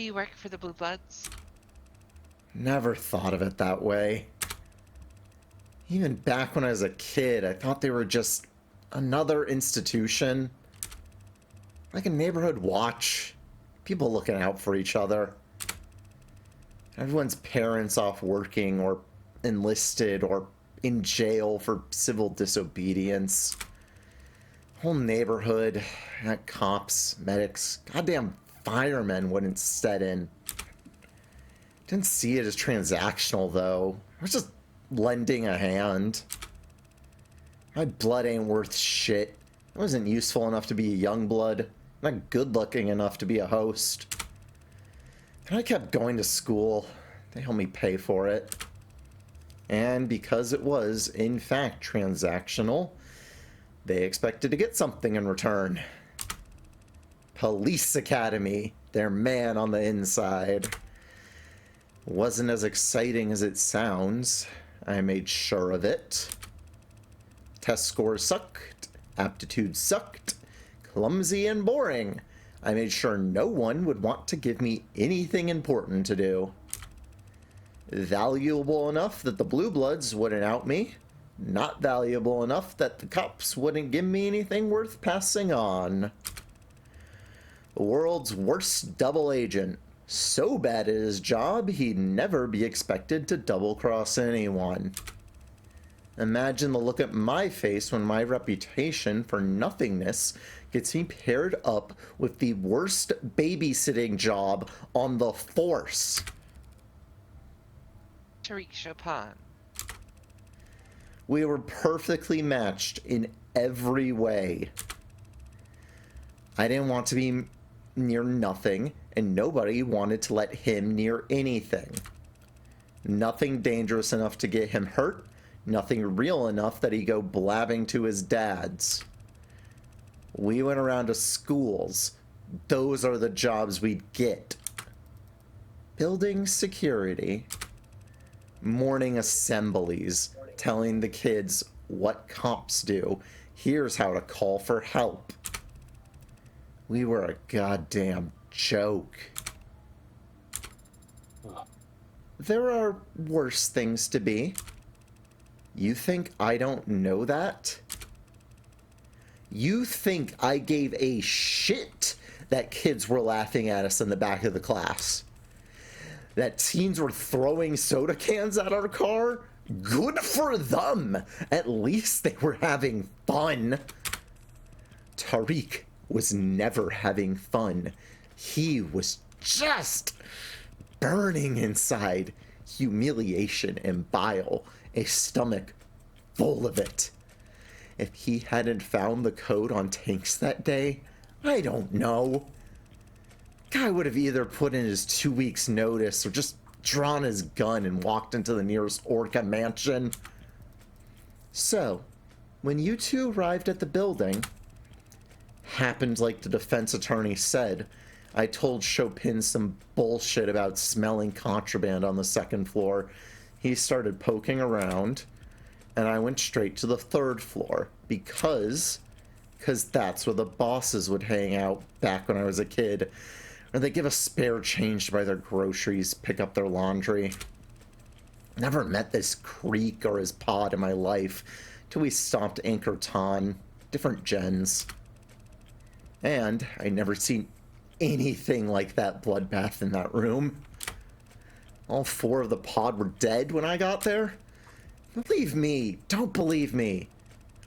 Do you work for the Blue Bloods? Never thought of it that way. Even back when I was a kid, I thought they were just another institution. Like a neighborhood watch. People looking out for each other. Everyone's parents off working or enlisted or in jail for civil disobedience. Whole neighborhood, got cops, medics, goddamn firemen wouldn't set in. Didn't see it as transactional though. I was just lending a hand. My blood ain't worth shit. I wasn't useful enough to be a young blood. Not good looking enough to be a host. And I kept going to school. They helped me pay for it. And because it was, in fact, transactional, they expected to get something in return. Police Academy, their man on the inside. Wasn't as exciting as it sounds. I made sure of it. Test scores sucked. Aptitude sucked. Clumsy and boring. I made sure no one would want to give me anything important to do. Valuable enough that the Blue Bloods wouldn't out me. Not valuable enough that the cops wouldn't give me anything worth passing on. The world's worst double agent. So bad at his job, he'd never be expected to double-cross anyone. Imagine the look at my face when my reputation for nothingness gets me paired up with the worst babysitting job on the force. Tariq Chopin. We were perfectly matched in every way. I didn't want to be near nothing, and nobody wanted to let him near anything. Nothing dangerous enough to get him hurt, nothing real enough that he'd go blabbing to his dad's. We went around to schools. Those are the jobs we'd get. Building security. Morning assemblies, telling the kids what cops do. Here's how to call for help. We were a goddamn joke. There are worse things to be. You think I don't know that? You think I gave a shit that kids were laughing at us in the back of the class? That teens were throwing soda cans at our car? Good for them! At least they were having fun. Tariq was never having fun. He was just burning inside. Humiliation and bile. A stomach full of it. If he hadn't found the code on tanks that day, I don't know. Guy would have either put in his 2 weeks notice or just drawn his gun and walked into the nearest Orca mansion. So, when you two arrived at the building, happened like the defense attorney said, I told Chopin some bullshit about smelling contraband on the second floor. He started poking around, and I went straight to the third floor because that's where the bosses would hang out back when I was a kid. Or they give us spare change to buy their groceries, pick up their laundry. Never met this creek or his pod in my life till we stopped Anchor Ton, different gens. And I never seen anything like that bloodbath in that room. All 4 of the pod were dead when I got there. Believe me, don't believe me.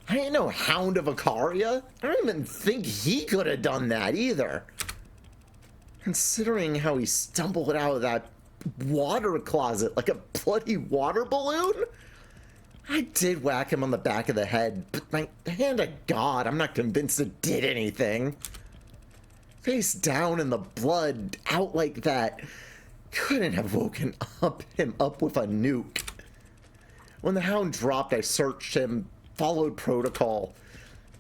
I ain't no Hound of Icaria. I don't even think he could have done that either. Considering how he stumbled out of that water closet like a bloody water balloon? I did whack him on the back of the head, but my hand to God, I'm not convinced it did anything. Face down in the blood, out like that. Couldn't have woken him up with a nuke. When the Hound dropped, I searched him, followed protocol,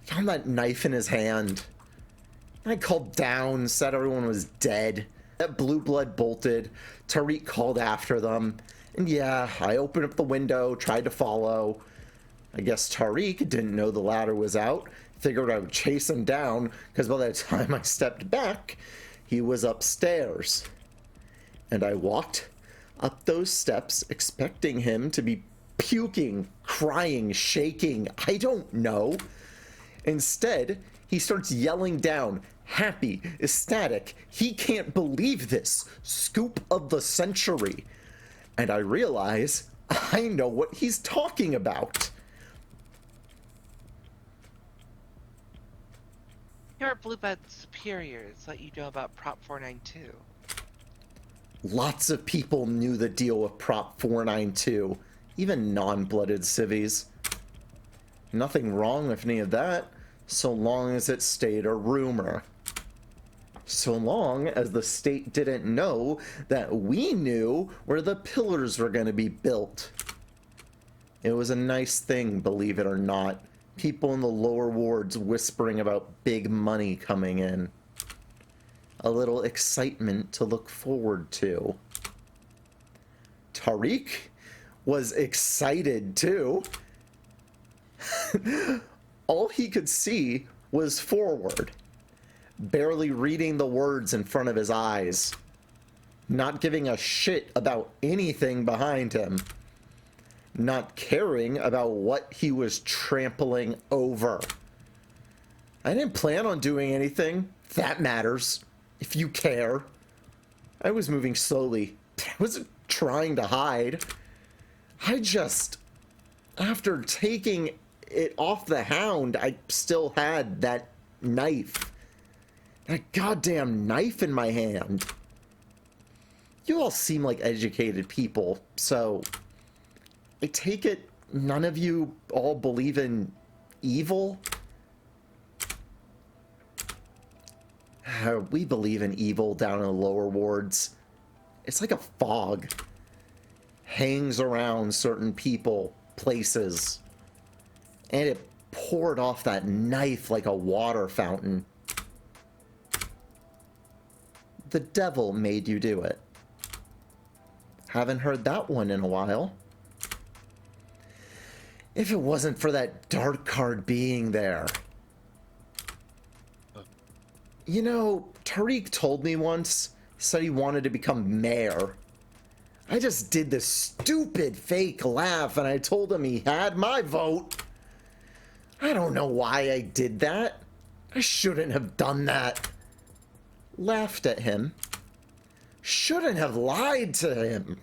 found that knife in his hand. I called down, said everyone was dead. That Blue Blood bolted. Tariq called after them. And yeah, I opened up the window, tried to follow. I guess Tariq didn't know the ladder was out. Figured I would chase him down, because by the time I stepped back, he was upstairs. And I walked up those steps expecting him to be puking, crying, shaking. I don't know. Instead, he starts yelling down, happy, ecstatic. He can't believe this. Scoop of the century. And I realize I know what he's talking about. Your Blue Blood superiors let you know about Prop 492. Lots of people knew the deal with Prop 492, even non-blooded civvies. Nothing wrong with any of that, so long as it stayed a rumor. So long as the state didn't know that we knew where the pillars were going to be built. It was a nice thing, believe it or not. People in the lower wards whispering about big money coming in. A little excitement to look forward to. Tariq was excited too. All he could see was forward, barely reading the words in front of his eyes, not giving a shit about anything behind him, not caring about what he was trampling over. I didn't plan on doing anything. That matters. If you care. I was moving slowly. I wasn't trying to hide. I just, after taking it off the hound, I still had that knife. That goddamn knife in my hand. You all seem like educated people, so I take it none of you all believe in evil? We believe in evil down in the lower wards. It's like a fog. Hangs around certain people, places. And it poured off that knife like a water fountain. The devil made you do it. Haven't heard that one in a while. If it wasn't for that dark card being there. You know, Tariq told me once, said he wanted to become mayor. I just did this stupid fake laugh and I told him he had my vote. I don't know why I did that. I shouldn't have done that. Laughed at him. Shouldn't have lied to him.